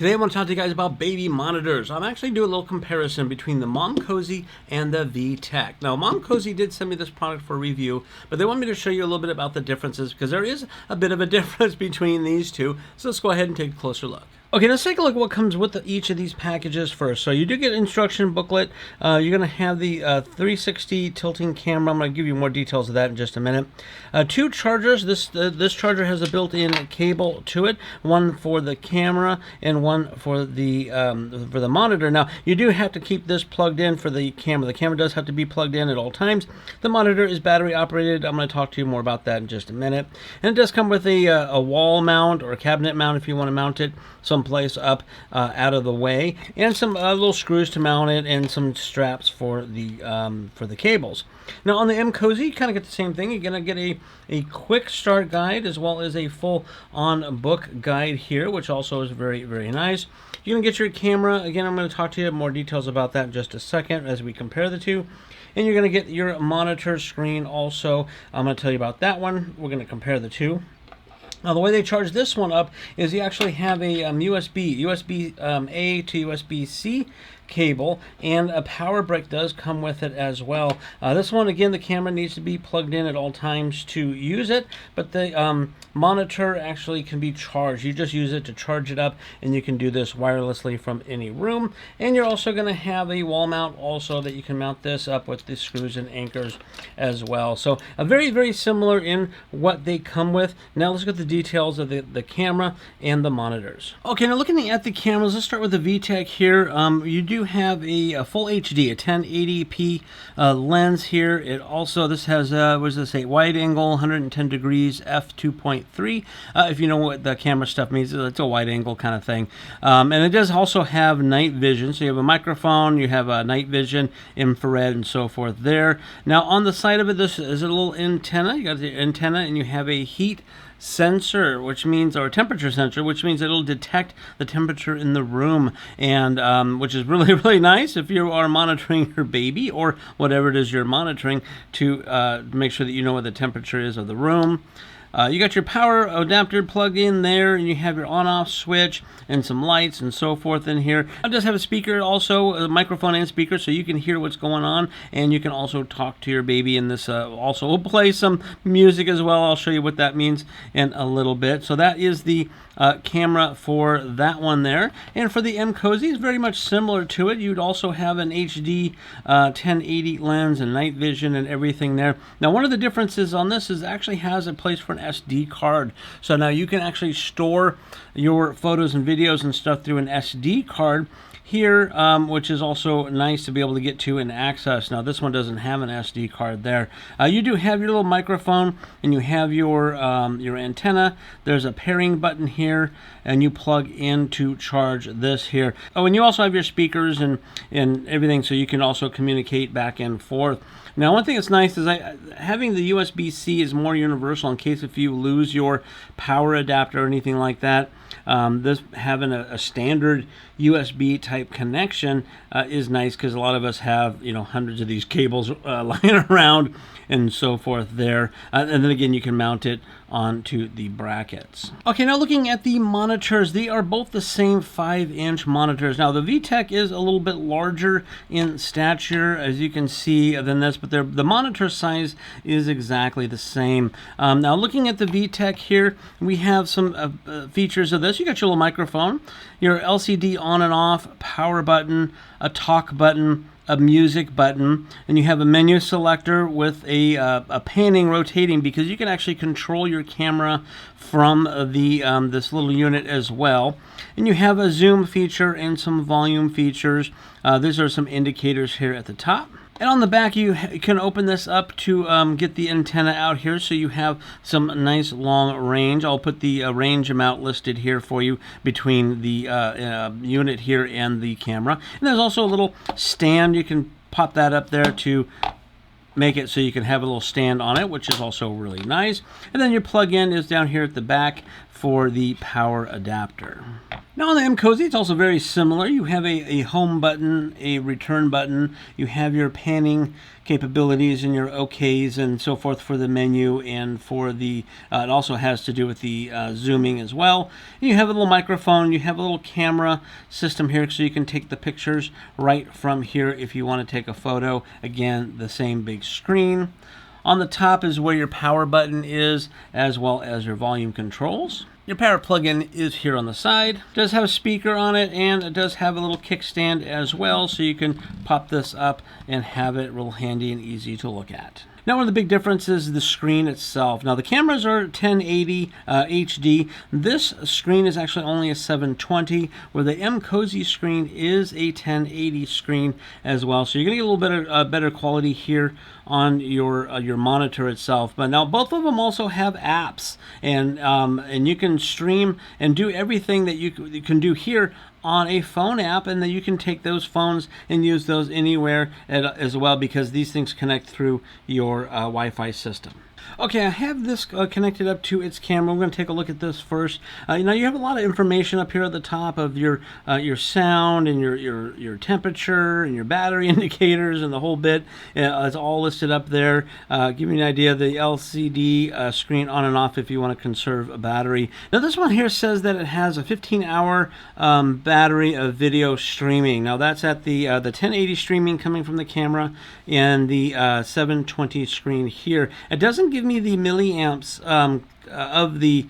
Today I want to talk to you guys about baby monitors. I'm actually doing a little comparison between the MomCozy and the VTech. Now, MomCozy did send me this product for review, but they want me to show you a little bit about the differences because there is a bit of a difference between these two. So let's go ahead and take a closer look. Okay, let's take a look at what comes with each of these packages first. So you do get an instruction booklet. You're going to have the 360 tilting camera. I'm going to give you more details of that in just a minute. Two chargers. This charger has a built-in cable to it, one for the camera and one for the monitor. Now, you do have to keep this plugged in for the camera. The camera does have to be plugged in at all times. The monitor is battery operated. I'm going to talk to you more about that in just a minute. And it does come with a wall mount or a cabinet mount if you want to mount it someplace up out of the way, and some little screws to mount it, and some straps for the cables. Now on the MomCozy, you kind of get the same thing. You're going to get a quick start guide as well as a full on book guide here, which also is very, very nice. You're going to get your camera. Again, I'm going to talk to you more details about that in just a second as we compare the two. And you're going to get your monitor screen also. I'm going to tell you about that one. We're going to compare the two. Now, the way they charge this one up is you actually have a USB-A to USB-C cable, and a power brick does come with it as well. This one, again, the camera needs to be plugged in at all times to use it, but the monitor actually can be charged. You just use it to charge it up, and you can do this wirelessly from any room. And you're also going to have a wall mount also that you can mount this up with the screws and anchors as well. So very, very similar in what they come with. Now let's get the details of the camera and the monitors. Okay, now looking at the cameras, let's start with the VTech here. You do have a full HD, a 1080p lens here. It also, this has, what does this say, wide angle, 110 degrees, f2.3. If you know what the camera stuff means, it's a wide angle kind of thing. And it does also have night vision. So you have a microphone, you have a night vision, infrared, and so forth there. Now on the side of it, this is a little antenna. You got the antenna, and you have a heat sensor, which means, or temperature sensor, which means it'll detect the temperature in the room, and which is really, really nice if you are monitoring your baby or whatever it is you're monitoring, to make sure that you know what the temperature is of the room. You got your power adapter plugged in there, and you have your on-off switch and some lights and so forth in here. It does have a speaker also, a microphone and speaker, so you can hear what's going on, and you can also talk to your baby. And this also will play some music as well. I'll show you what that means in a little bit. So that is the camera for that one there. And for the MomCozy, it's very much similar to it. You'd also have an HD 1080 lens and night vision and everything there. Now, one of the differences on this is it actually has a place for an SD card. So now you can actually store your photos and videos and stuff through an SD card here, which is also nice to be able to get to and access. Now this one doesn't have an SD card there. You do have your little microphone, and you have your antenna. There's a pairing button here, and you plug in to charge this here. Oh, and you also have your speakers and everything, so you can also communicate back and forth. Now, one thing that's nice is having the USB-C is more universal in case if you lose your power adapter or anything like that. This having a standard USB type connection is nice, because a lot of us have, you know, hundreds of these cables lying around and so forth there. And then again, you can mount it onto the brackets. Okay, now looking at the monitors, they are both the same 5-inch monitors. Now the VTech is a little bit larger in stature, as you can see, than this, but the monitor size is exactly the same. Now looking at the VTech here, we have some features of this. You got your little microphone, your LCD on and off, power button, a talk button, a music button, and you have a menu selector with a panning, rotating, because you can actually control your camera from the this little unit as well. And you have a zoom feature and some volume features. These are some indicators here at the top. And on the back, you can open this up to get the antenna out here, so you have some nice long range. I'll put the range amount listed here for you between the unit here and the camera. And there's also a little stand. You can pop that up there to make it so you can have a little stand on it, which is also really nice. And then your plug-in is down here at the back for the power adapter. Now on the MomCozy, it's also very similar. You have a home button, a return button. You have your panning capabilities and your OKs and so forth for the menu, and for the it also has to do with the zooming as well. And you have a little microphone. You have a little camera system here, so you can take the pictures right from here if you want to take a photo. Again, the same big screen. On the top is where your power button is, as well as your volume controls. Your power plug-in is here on the side. It does have a speaker on it, and it does have a little kickstand as well, so you can pop this up and have it real handy and easy to look at. Now, one of the big differences is the screen itself. Now, the cameras are 1080 HD. This screen is actually only a 720, where the MomCozy screen is a 1080 screen as well. So you're going to get a little bit better quality here on your monitor itself. But now both of them also have apps, and you can stream and do everything that you can do here on a phone app, and then you can take those phones and use those anywhere as well, because these things connect through your Wi-Fi system. Okay, I have this connected up to its camera. We're going to take a look at this first. You have a lot of information up here at the top of your sound and your temperature and your battery indicators and the whole bit. It's all listed up there. Give you an idea of the LCD screen on and off if you want to conserve a battery. Now, this one here says that it has a 15-hour battery of video streaming. Now, that's at the 1080 streaming coming from the camera and the 720 screen here. It doesn't give me the milliamps of the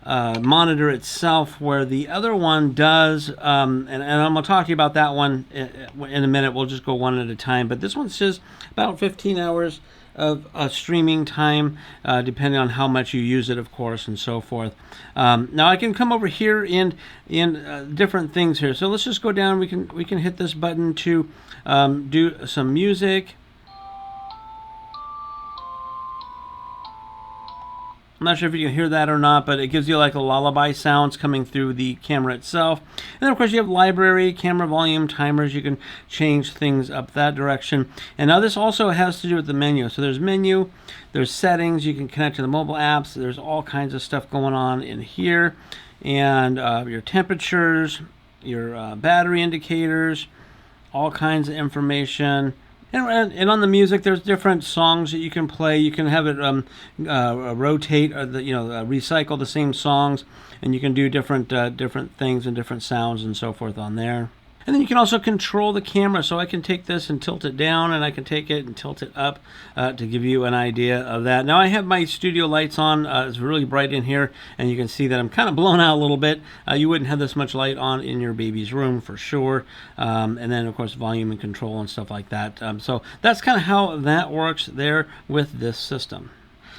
monitor itself, where the other one does, and I'm going to talk to you about that one in a minute. We'll just go one at a time, but this one says about 15 hours of streaming time, depending on how much you use it, of course, and so forth. Now I can come over here in different things here. So let's just go down. We can hit this button to do some music. I'm not sure if you can hear that or not, but it gives you like a lullaby sounds coming through the camera itself. And then, of course, you have library, camera volume, timers. You can change things up that direction. And now this also has to do with the menu. So there's menu, there's settings. You can connect to the mobile apps. There's all kinds of stuff going on in here. And your temperatures, your battery indicators, all kinds of information. And on the music, there's different songs that you can play. You can have it rotate, or recycle the same songs, and you can do different things and different sounds and so forth on there. And then you can also control the camera. So I can take this and tilt it down, and I can take it and tilt it up to give you an idea of that. Now I have my studio lights on. It's really bright in here, and you can see that I'm kind of blown out a little bit. You wouldn't have this much light on in your baby's room for sure. And then, of course, volume and control and stuff like that. So that's kind of how that works there with this system.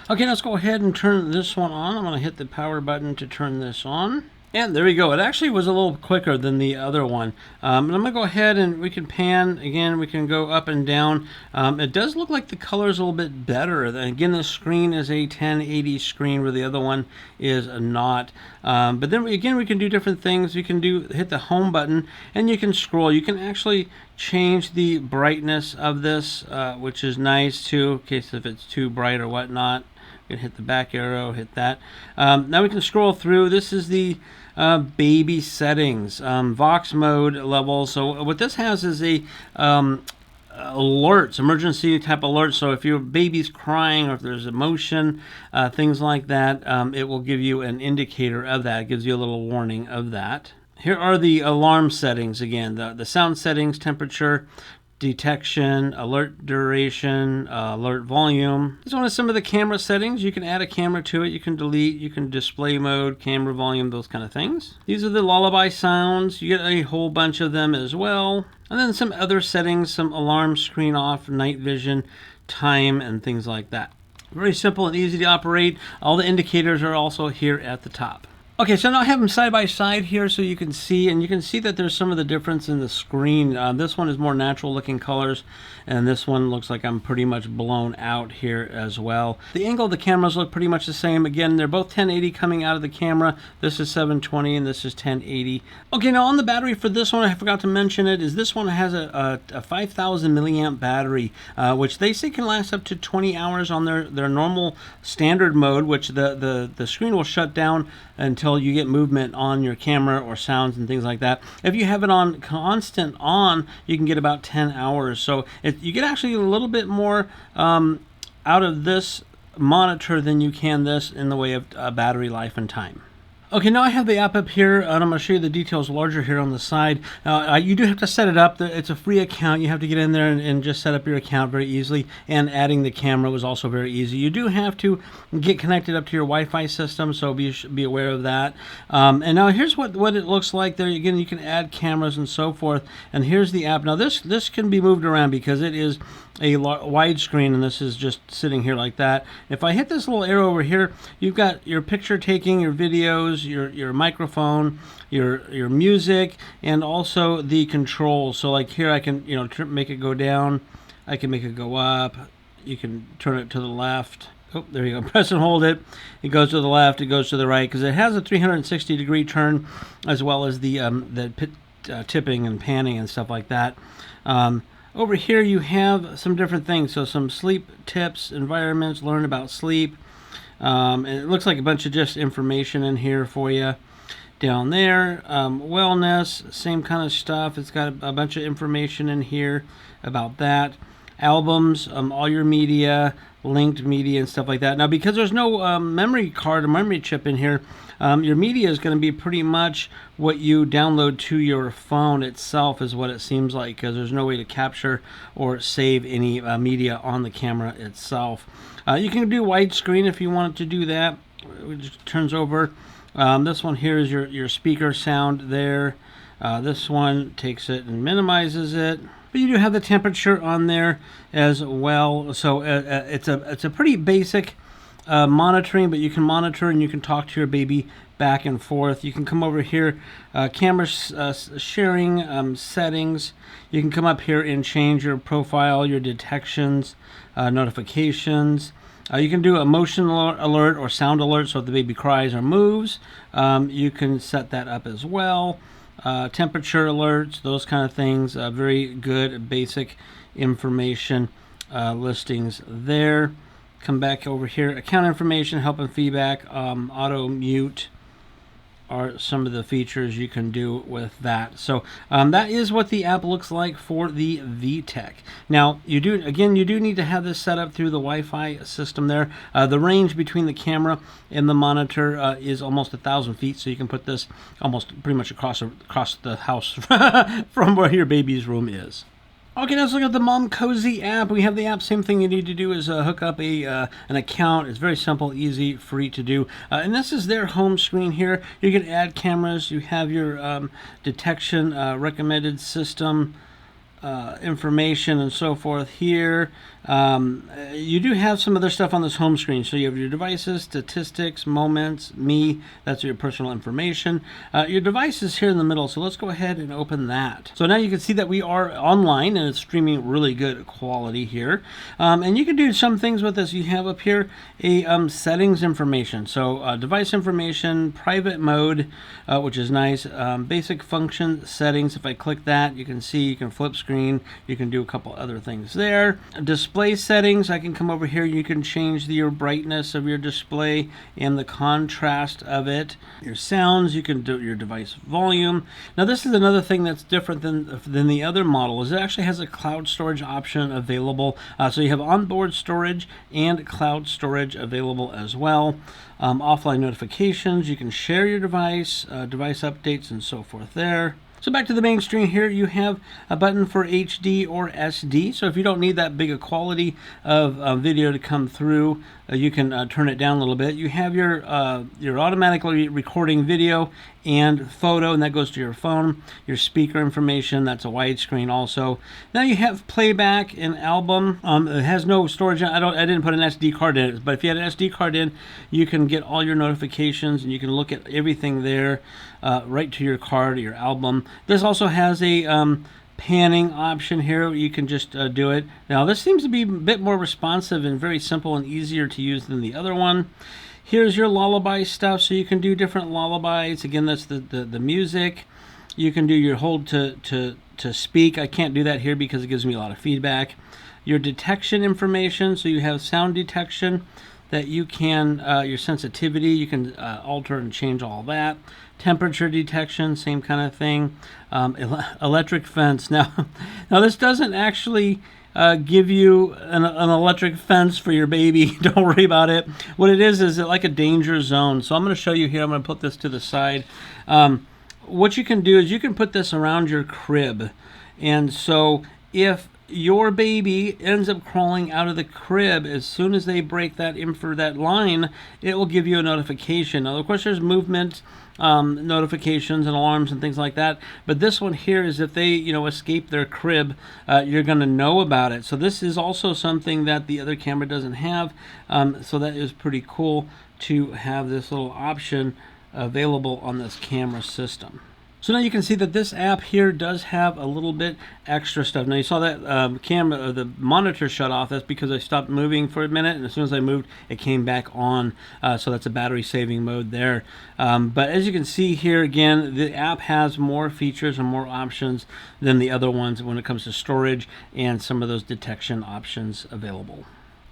Okay, let's go ahead and turn this one on. I'm going to hit the power button to turn this on. And there we go. It actually was a little quicker than the other one. I'm going to go ahead and we can pan. Again, we can go up and down. It does look like the color is a little bit better. Again, the screen is a 1080 screen, where the other one is not. But then again, we can do different things. You can hit the home button, and you can scroll. You can actually change the brightness of this, which is nice too, in case if it's too bright or whatnot. You can hit the back arrow, hit that. Now we can scroll through. This is the baby settings, Vox mode level. So what this has is a alerts, emergency type alerts. So if your baby's crying, or if there's emotion, things like that, it will give you an indicator of that. It gives you a little warning of that. Here are the alarm settings again. The sound settings, temperature, detection, alert duration, alert volume. This one is some of the camera settings. You can add a camera to it. You can delete. You can display mode, camera volume, those kind of things. These are the lullaby sounds. You get a whole bunch of them as well. And then some other settings, some alarm, screen off, night vision, time, and things like that. Very simple and easy to operate. All the indicators are also here at the top. Okay, so now I have them side by side here so you can see, and you can see that there's some of the difference in the screen. This one is more natural looking colors, and this one looks like I'm pretty much blown out here as well. The angle of the cameras look pretty much the same. Again, they're both 1080 coming out of the camera. This is 720 and this is 1080. Okay, now on the battery for this one, I forgot to mention it, is this one has a 5,000 milliamp battery, which they say can last up to 20 hours on their normal standard mode, which the screen will shut down until until you get movement on your camera or sounds and things like that. If you have it on constant on, you can get about 10 hours. So you get actually a little bit more out of this monitor than you can this in the way of battery life and time. Okay, now I have the app up here, and I'm going to show you the details larger here on the side. You do have to set it up. It's a free account. You have to get in there and just set up your account very easily, and adding the camera was also very easy. You do have to get connected up to your Wi-Fi system, so be aware of that. And now here's what it looks like there. Again, you can add cameras and so forth, and here's the app. Now this can be moved around because it is a widescreen, and this is just sitting here like that. If I hit this little arrow over here, you've got your picture taking, your videos, your microphone, your music, and also the controls. So like here I can make it go down, I can make it go up, you can turn it to the left. Oh, there you go. Press and hold it. It goes to the left, it goes to the right, because it has a 360-degree turn, as well as the tipping and panning and stuff like that. Over here you have some different things. So some sleep tips, environments, learn about sleep. And it looks like a bunch of just information in here for you. Down there, wellness, same kind of stuff. It's got a bunch of information in here about that. Albums, all your media, linked media and stuff like that. Now, because there's no memory card or memory chip in here, your media is going to be pretty much what you download to your phone itself, is what it seems like, because there's no way to capture or save any media on the camera itself. You can do widescreen if you wanted to do that. It just turns over. This one here is your speaker sound there. This one takes it and minimizes it. But you do have the temperature on there as well. So it's a pretty basic monitoring, but you can monitor and you can talk to your baby back and forth. You can come over here, camera sharing settings. You can come up here and change your profile, your detections, notifications. You can do a motion alert or sound alert, so if the baby cries or moves, you can set that up as well. Temperature alerts, those kind of things. Very good basic information listings there. Come back over here. Account information, help and feedback, auto mute are some of the features you can do with that. So that is what the app looks like for the VTech. Now you do need to have this set up through the Wi-Fi system there. The range between the camera and the monitor is almost 1,000 feet, so you can put this almost pretty much across the house from where your baby's room is. Okay, now let's look at the MomCozy app. We have the app. Same thing you need to do is hook up an account. It's very simple, easy, free to do. And this is their home screen here. You can add cameras. You have your detection, recommended system information, and so forth here. You do have some other stuff on this home screen. So you have your devices, statistics, moments, me, that's your personal information. Your device is here in the middle, so let's go ahead and open that. So now you can see that we are online and it's streaming really good quality here. And you can do some things with this. You have up here a settings information. So device information, private mode, which is nice. Basic function settings. If I click that, you can see you can flip screen. You can do a couple other things there. Display settings, I can come over here. You can change your brightness of your display and the contrast of it. Your sounds, you can do your device volume. Now this is another thing that's different than the other model, is it actually has a cloud storage option available. So you have onboard storage and cloud storage available as well. Offline notifications, you can share your device, device updates and so forth there. So back to the main screen here, you have a button for HD or SD. So if you don't need that big a quality of video to come through, you can turn it down a little bit. You have your automatically recording video and photo, and that goes to your phone. Your speaker information, that's a widescreen also. Now you have playback and album. It has no storage. I didn't put an SD card in it, but if you had an SD card in, you can get all your notifications and you can look at everything there right to your card, your album. This also has a panning option here. You can just do it. Now this seems to be a bit more responsive and very simple and easier to use than the other one. Here's your lullaby stuff, so you can do different lullabies. Again, that's the music. You can do your hold to speak. I can't do that here because it gives me a lot of feedback. Your detection information, so you have sound detection. that you can, your sensitivity, you can alter and change all that. Temperature detection, same kind of thing. Electric fence. Now this doesn't actually give you an electric fence for your baby. Don't worry about it. What it is like a danger zone. So I'm going to show you here. I'm going to put this to the side. What you can do is you can put this around your crib. And so if your baby ends up crawling out of the crib, as soon as they break that that line, it will give you a notification. Now, of course, there's movement notifications and alarms and things like that, but this one here is if they escape their crib, you're going to know about it. So this is also something that the other camera doesn't have, so that is pretty cool to have this little option available on this camera system. So now you can see that this app here does have a little bit extra stuff. Now you saw that the monitor shut off. That's because I stopped moving for a minute, and as soon as I moved, it came back on. So that's a battery saving mode there. But as you can see here, again, the app has more features and more options than the other ones when it comes to storage and some of those detection options available.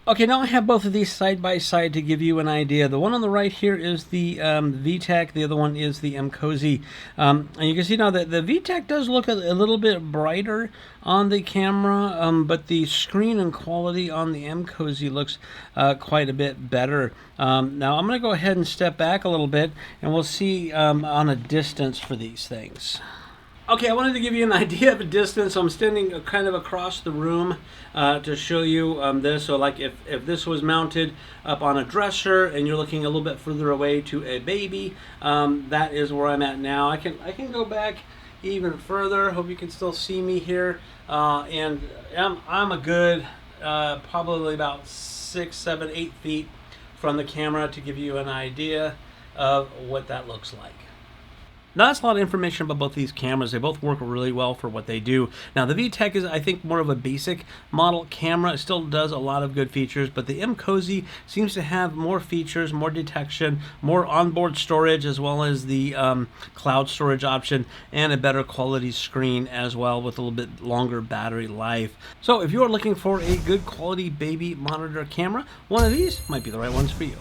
Okay, now I have both of these side by side to give you an idea. The one on the right here is the VTech. The other one is the MomCozy. And you can see now that the VTech does look a little bit brighter on the camera, but the screen and quality on the MomCozy looks quite a bit better. Now I'm going to go ahead and step back a little bit, and we'll see on a distance for these things. Okay, I wanted to give you an idea of a distance. So I'm standing kind of across the room to show you this. So like if this was mounted up on a dresser and you're looking a little bit further away to a baby, that is where I'm at now. I can go back even further. Hope you can still see me here. And I'm a good probably about 6, 7, 8 feet from the camera to give you an idea of what that looks like. Now that's a lot of information about both these cameras. They both work really well for what they do. Now the VTech is, I think, more of a basic model camera. It still does a lot of good features, but the MomCozy seems to have more features, more detection, more onboard storage, as well as the cloud storage option, and a better quality screen as well with a little bit longer battery life. So if you are looking for a good quality baby monitor camera, one of these might be the right ones for you.